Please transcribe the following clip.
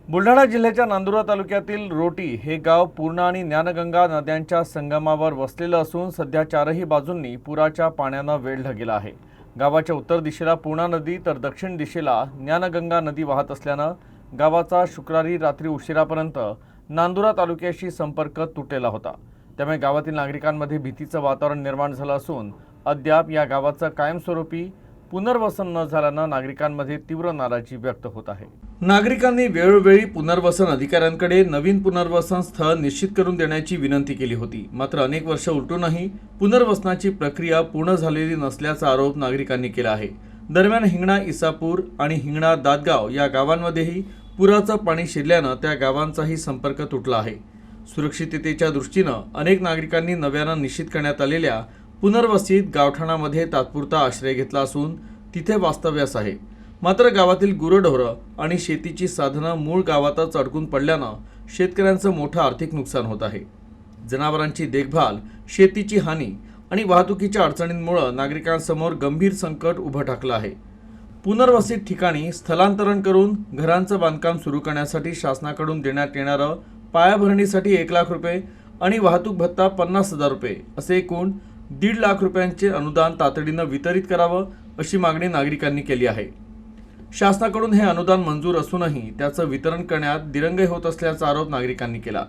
बुलढाणा जिल्ह्याच्या नांदुरा तालुक्यातील रोटी हे गाव पूर्णा आणि ज्ञानगंगा नद्यांच्या संगमावर वसलेलं असून सध्या चारही बाजूंनी पुराच्या पाण्यानं वेढलं गेलं आहे। गावाच्या उत्तर दिशेला पूर्णा नदी तर दक्षिण दिशेला ज्ञानगंगा नदी वाहत असल्यानं गावाचा शुक्रवारी रात्री उशिरापर्यंत नांदुरा तालुक्याशी संपर्क तुटलेला होता। त्यामुळे गावातील नागरिकांमध्ये भीतीचं वातावरण निर्माण झालं असून अद्याप या गावाचं कायमस्वरूपी पुनर्वसन न झाल्यानं नागरिकांमध्ये तीव्र नाराजी व्यक्त होत आहे। नागरिकांनी वेळोवेळी पुनर्वसन अधिकाऱ्यांकडे नवीन पुनर्वसन स्थळ निश्चित करून देण्याची विनंती केली होती, मात्र अनेक वर्ष उलटूनही पुनर्वसनाची प्रक्रिया पूर्ण झालेली नसल्याचा आरोप नागरिकांनी केला आहे। दरम्यान हिंगणा इसापूर आणि हिंगणा दादगाव या गावांमध्येही पुराचं पाणी शिरल्यानं त्या गावांचाही संपर्क तुटला आहे। सुरक्षिततेच्या दृष्टीनं अनेक नागरिकांनी नव्यानं निश्चित करण्यात आलेल्या पुनर्वसित गावठाणामध्ये तात्पुरता आश्रय घेतला असून तिथे वास्तव्यास आहे। मात्र गावातील गुरंढोरं आणि शेतीची साधनं मूळ गावातच अडकून पडल्यानं शेतकऱ्यांचं मोठं आर्थिक नुकसान होत आहे। जनावरांची देखभाल, शेतीची हानी आणि वाहतुकीच्या अडचणींमुळे नागरिकांसमोर गंभीर संकट उभं ठाकलं आहे। पुनर्वसित ठिकाणी स्थलांतरण करून घरांचं बांधकाम सुरू करण्यासाठी शासनाकडून देण्यात येणारं पायाभरणीसाठी 1 लाख रुपये आणि वाहतूक भत्ता 50,000 रुपये असे एकूण 1.5 लाख रुपयांचे अनुदान तातडीनं वितरित करावं अशी मागणी नागरिकांनी केली आहे। शासनाकडून हे अनुदान मंजूर असूनही त्याचं वितरण करण्यात दिरंगाई होत असल्याचा आरोप नागरिकांनी केला।